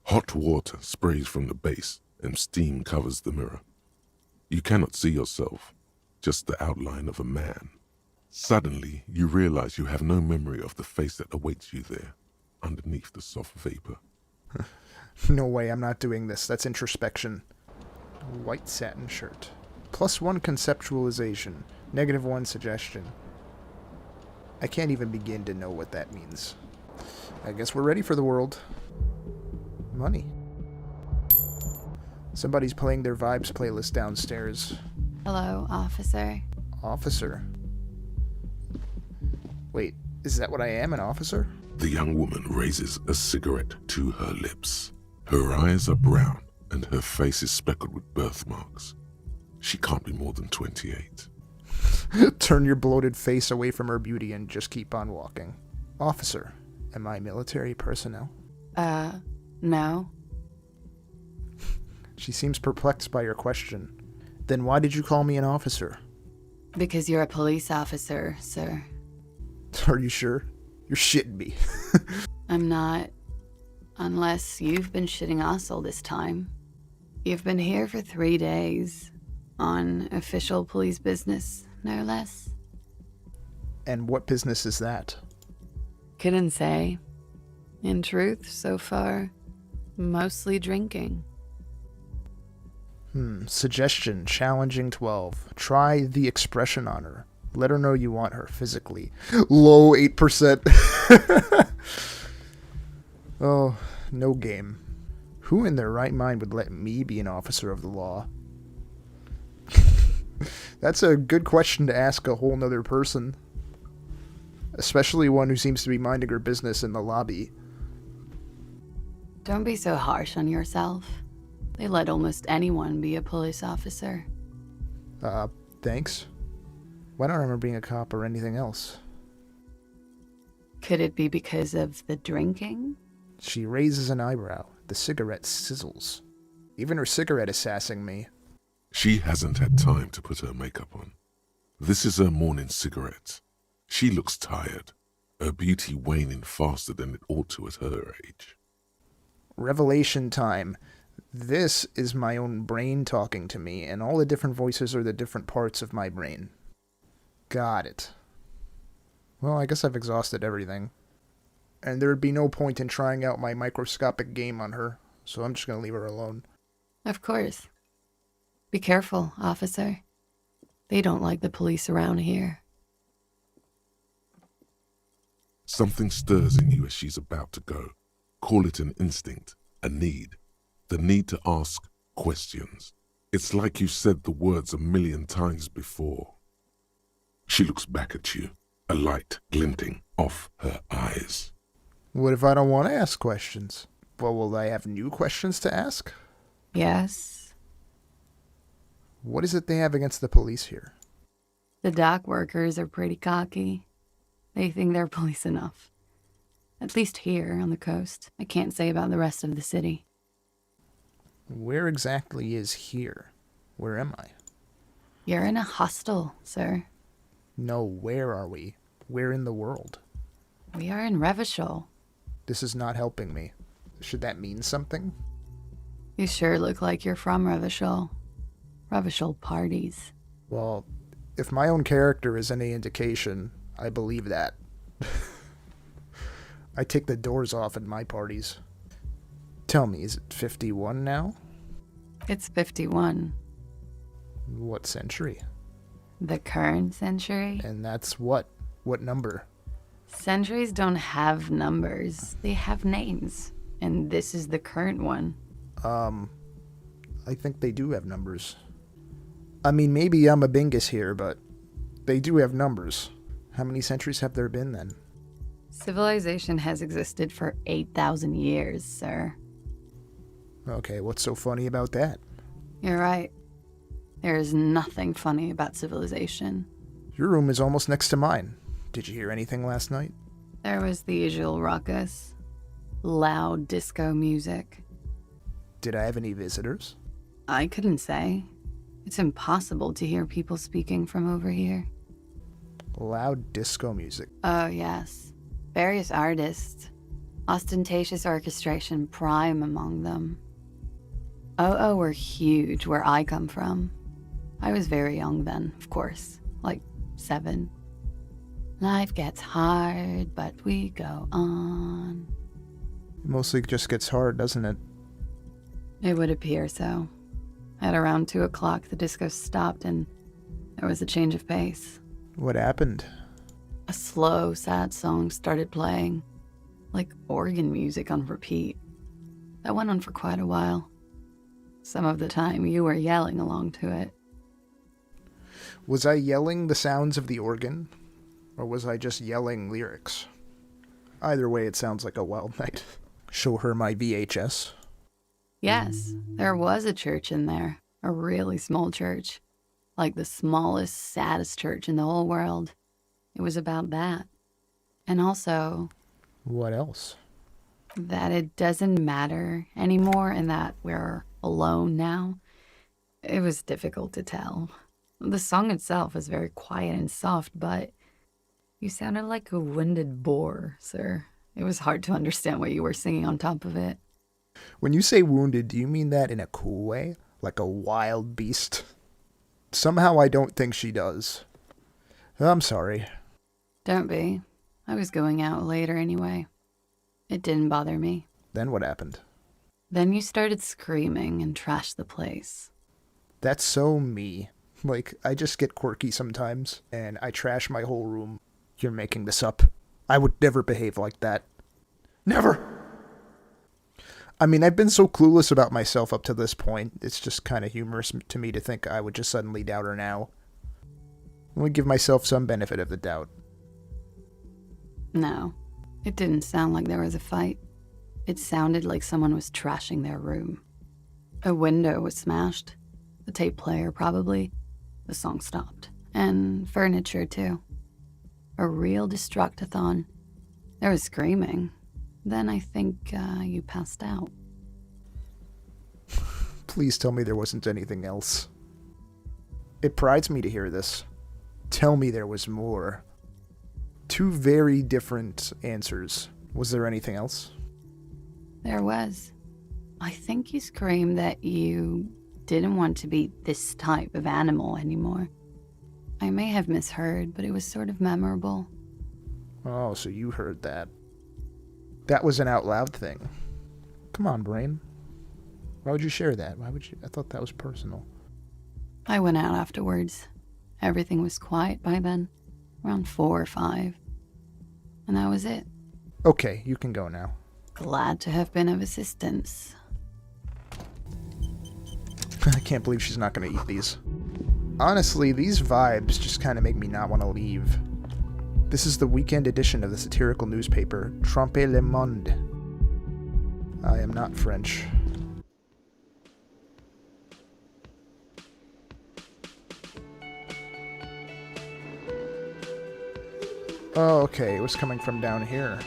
Hot water sprays from the base and steam covers the mirror. You cannot see yourself, just the outline of a man. Suddenly, you realize you have no memory of the face that awaits you there, underneath the soft vapor. No way, I'm not doing this. That's introspection. White satin shirt. +1 conceptualization. -1 suggestion. I can't even begin to know what that means. I guess we're ready for the world. Money. Somebody's playing their Vibes playlist downstairs. Hello, officer. Officer? Wait, is that what I am, an officer? The young woman raises a cigarette to her lips. Her eyes are brown and her face is speckled with birthmarks. She can't be more than 28. Turn your bloated face away from her beauty and just keep on walking. Officer, am I military personnel? No. She seems perplexed by your question. Then why did you call me an officer? Because you're a police officer, sir. Are you sure? You're shitting me. I'm not. Unless you've been shitting us all this time. You've been here for 3 days. On official police business, no less. And what business is that? Couldn't say. In truth, so far, mostly drinking. Suggestion, challenging 12. Try the expression on her. Let her know you want her physically. Low 8%. Oh, no game. Who in their right mind would let me be an officer of the law? That's a good question to ask a whole nother person. Especially one who seems to be minding her business in the lobby. Don't be so harsh on yourself. They let almost anyone be a police officer. Thanks. Why don't I remember being a cop or anything else? Could it be because of the drinking? She raises an eyebrow. The cigarette sizzles. Even her cigarette is sassing me. She hasn't had time to put her makeup on. This is her morning cigarette. She looks tired, her beauty waning faster than it ought to at her age. Revelation time. This is my own brain talking to me, and all the different voices are the different parts of my brain. Got it. Well, I guess I've exhausted everything. And there would be no point in trying out my microscopic game on her, so I'm just going to leave her alone. Of course. Be careful, officer. They don't like the police around here. Something stirs in you as she's about to go. Call it an instinct, a need. The need to ask questions. It's like you said the words 1,000,000 times before. She looks back at you, a light glinting off her eyes. What if I don't want to ask questions? Well, will I have new questions to ask? Yes. What is it they have against the police here? The dock workers are pretty cocky. They think they're police enough. At least here on the coast. I can't say about the rest of the city. Where exactly is here? Where am I? You're in a hostel, sir. No, where are we? Where in the world? We are in Revachol. This is not helping me. Should that mean something? You sure look like you're from Revachol. Revachol parties. Well, if my own character is any indication, I believe that. I take the doors off at my parties. Tell me, is it 51 now? It's 51. What century? The current century? And that's what? What number? Centuries don't have numbers. They have names. And this is the current one. I think they do have numbers. I mean, maybe I'm a bingus here, but they do have numbers. How many centuries have there been then? Civilization has existed for 8,000 years, sir. Okay, what's so funny about that? You're right. There is nothing funny about civilization. Your room is almost next to mine. Did you hear anything last night? There was the usual ruckus. Loud disco music. Did I have any visitors? I couldn't say. It's impossible to hear people speaking from over here. Loud disco music. Oh, yes. Various artists. Ostentatious orchestration prime among them. OO were huge where I come from. I was very young then, of course, like 7. Life gets hard, but we go on. It mostly just gets hard, doesn't it? It would appear so. At around 2 o'clock, the disco stopped and there was a change of pace. What happened? A slow, sad song started playing, like organ music on repeat. That went on for quite a while. Some of the time, you were yelling along to it. Was I yelling the sounds of the organ? Or was I just yelling lyrics? Either way, it sounds like a wild night. Show her my VHS. Yes, there was a church in there. A really small church. Like the smallest, saddest church in the whole world. It was about that. And also... What else? that it doesn't matter anymore and that we're alone now. It was difficult to tell. The song itself was very quiet and soft, but you sounded like a winded boar, sir. It was hard to understand what you were singing on top of it. When you say wounded, do you mean that in a cool way? Like a wild beast? Somehow I don't think she does. I'm sorry. Don't be. I was going out later anyway. It didn't bother me. Then what happened? Then you started screaming and trashed the place. That's so me. Like, I just get quirky sometimes, and I trash my whole room. You're making this up. I would never behave like that. Never! I mean, I've been so clueless about myself up to this point, it's just kind of humorous to me to think I would just suddenly doubt her now. Let me give myself some benefit of the doubt. No, it didn't sound like there was a fight. It sounded like someone was trashing their room. A window was smashed. The tape player, probably. The song stopped. And furniture, too. A real destructathon. There was screaming. Then I think you passed out. Please tell me there wasn't anything else. It prides me to hear this. Tell me there was more. 2 very different answers. Was there anything else? There was. I think you screamed that you didn't want to be this type of animal anymore. I may have misheard, but it was sort of memorable. Oh, so you heard that. That was an out loud thing. Come on, brain. Why would you share that? Why would you? I thought that was personal. I went out afterwards. Everything was quiet by then, around 4 or 5. And that was it. Okay, you can go now. Glad to have been of assistance. I can't believe she's not going to eat these. Honestly, these vibes just kind of make me not want to leave. This is the weekend edition of the satirical newspaper, Trompe le Monde. I am not French. Oh, okay, it was coming from down here.